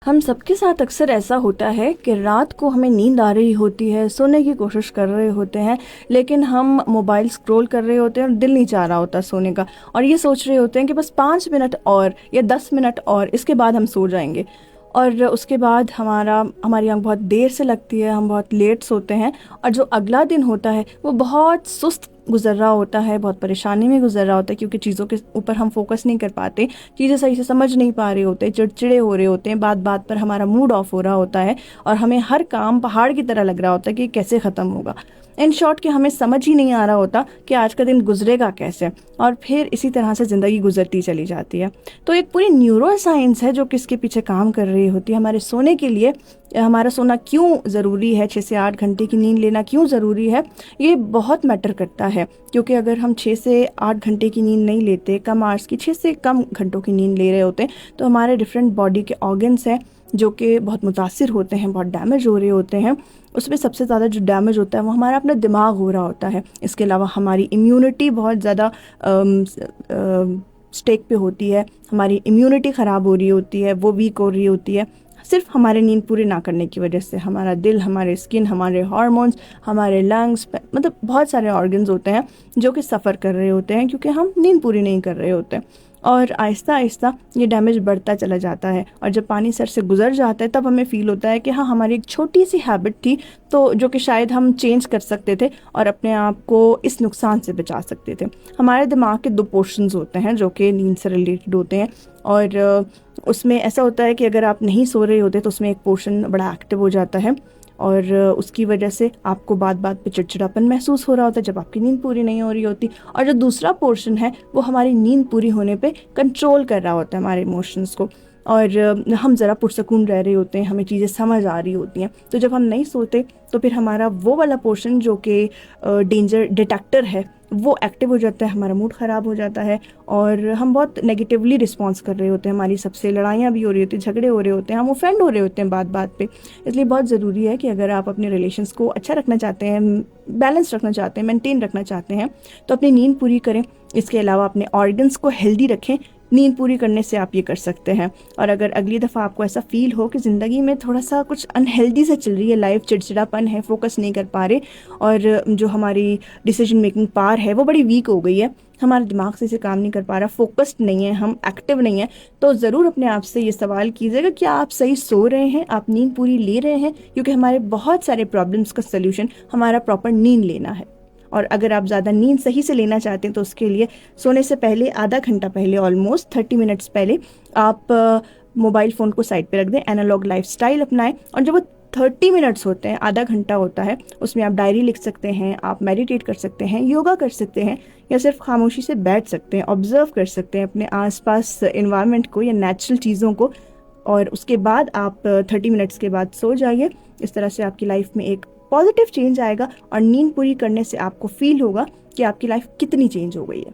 हम सबके साथ अक्सर ऐसा होता है कि रात को हमें नींद आ रही होती है, सोने की कोशिश कर रहे होते हैं, लेकिन हम मोबाइल स्क्रॉल कर रहे होते हैं और दिल नहीं चाह रहा होता सोने का। और ये सोच रहे होते हैं कि बस 5 मिनट और या 10 मिनट और, इसके बाद हम सो जाएंगे। और उसके बाद हमारी आंख बहुत देर से लगती है, हम बहुत लेट सोते हैं। और जो अगला दिन होता है वो बहुत सुस्त गुजर रहा होता है, बहुत परेशानी में गुजर रहा होता है, क्योंकि चीज़ों के ऊपर हम फोकस नहीं कर पाते, चीज़ें सही से समझ नहीं पा रहे होते, चिड़चिड़े हो रहे होते हैं, बात बात पर हमारा मूड ऑफ हो रहा होता है और हमें हर काम पहाड़ की तरह लग रहा होता है कि कैसे ख़त्म होगा। इन शॉर्ट कि हमें समझ ही नहीं आ रहा होता कि आज का दिन गुजरेगा कैसे, और फिर इसी तरह से ज़िंदगी गुजरती चली जाती है। तो एक पूरी न्यूरो साइंस है जो कि इसके पीछे काम कर रही होती है। हमारे सोने के लिए हमारा सोना क्यों ज़रूरी है, 6 से 8 घंटे की नींद लेना क्यों ज़रूरी है, ये बहुत मैटर करता है। क्योंकि अगर हम 6 से 8 घंटे की नींद नहीं लेते, कम आवर्स की, 6 से कम घंटों की नींद ले रहे होते हैं, तो हमारे डिफरेंट बॉडी के ऑर्गन्स हैं जो कि बहुत मुतासिर होते हैं, बहुत डैमेज हो रहे होते हैं। उसमें सबसे ज़्यादा जो डैमेज होता है वो हमारा अपना दिमाग हो रहा होता है। इसके अलावा हमारी इम्यूनिटी बहुत ज़्यादा स्टेक पे होती है, हमारी इम्यूनिटी ख़राब हो रही होती है, वो वीक हो रही होती है, सिर्फ हमारे नींद पूरी ना करने की वजह से। हमारा दिल, हमारे स्किन, हमारे हार्मोन्स, हमारे लंग्स, मतलब बहुत सारे ऑर्गन्स होते हैं जो कि सफ़र कर रहे होते हैं क्योंकि हम नींद पूरी नहीं कर रहे होते। और आहिस्ता आहिस्ता ये डैमेज बढ़ता चला जाता है, और जब पानी सर से गुजर जाता है तब हमें फ़ील होता है कि हाँ, हमारी एक छोटी सी हैबिट थी तो जो कि शायद हम चेंज कर सकते थे और अपने आप को इस नुकसान से बचा सकते थे। हमारे दिमाग के 2 पोर्शंस होते हैं जो कि नींद से रिलेटेड होते हैं, और उसमें ऐसा होता है कि अगर आप नहीं सो रहे होते तो उसमें एक पोर्शन बड़ा एक्टिव हो जाता है, और उसकी वजह से आपको बात बात पे चिड़चिड़ापन महसूस हो रहा होता है जब आपकी नींद पूरी नहीं हो रही होती। और जो दूसरा पोर्शन है वो हमारी नींद पूरी होने पे कंट्रोल कर रहा होता है हमारे इमोशंस को, और हम ज़रा पुरसकून रह रहे होते हैं, हमें चीज़ें समझ आ रही होती हैं। तो जब हम नहीं सोते तो फिर हमारा वो वाला पोर्शन जो कि डेंजर डिटेक्टर है वो एक्टिव हो जाता है, हमारा मूड ख़राब हो जाता है और हम बहुत नेगेटिवली रिस्पॉन्स कर रहे होते हैं। हमारी सबसे लड़ाइयाँ भी हो रही होती हैं, झगड़े हो रहे होते हैं, हम ऑफेंड हो रहे होते हैं बात बात पे। इसलिए बहुत ज़रूरी है कि अगर आप अपने रिलेशंस को अच्छा रखना चाहते हैं, बैलेंस रखना चाहते हैं, मेंटेन रखना चाहते हैं, तो अपनी नींद पूरी करें। इसके अलावा अपने ऑर्गन्स को हेल्दी रखें। नींद पूरी करने से आप ये कर सकते हैं। और अगर अगली दफ़ा आपको ऐसा फील हो कि ज़िंदगी में थोड़ा सा कुछ अनहेल्दी से चल रही है लाइफ, चिड़चिड़ापन है, फोकस नहीं कर पा रहे, और जो हमारी डिसीजन मेकिंग पावर है वो बड़ी वीक हो गई है, हमारा दिमाग से काम नहीं कर पा रहा, फोकस्ड नहीं है, हम एक्टिव नहीं है, तो ज़रूर अपने आप से ये सवाल कीजिएगा कि आप सही सो रहे हैं, आप नींद पूरी ले रहे हैं। क्योंकि हमारे बहुत सारे प्रॉब्लम्स का सल्यूशन हमारा प्रॉपर नींद लेना है। और अगर आप ज़्यादा नींद सही से लेना चाहते हैं तो उसके लिए सोने से पहले आधा घंटा पहले, ऑलमोस्ट 30 मिनट्स पहले, आप मोबाइल फ़ोन को साइड पे रख दें, एनालॉग लाइफस्टाइल अपनाएं। और जब वो 30 मिनट्स होते हैं, आधा घंटा होता है, उसमें आप डायरी लिख सकते हैं, आप मेडिटेट कर सकते हैं, योगा कर सकते हैं, या सिर्फ खामोशी से बैठ सकते हैं, ऑब्जर्व कर सकते हैं अपने आसपास इन्वायरमेंट को या नेचुरल चीज़ों को। और उसके बाद आप 30 मिनट्स के बाद सो जाइए। इस तरह से आपकी लाइफ में एक पॉजिटिव चेंज आएगा और नींद पूरी करने से आपको फील होगा कि आपकी लाइफ कितनी चेंज हो गई है।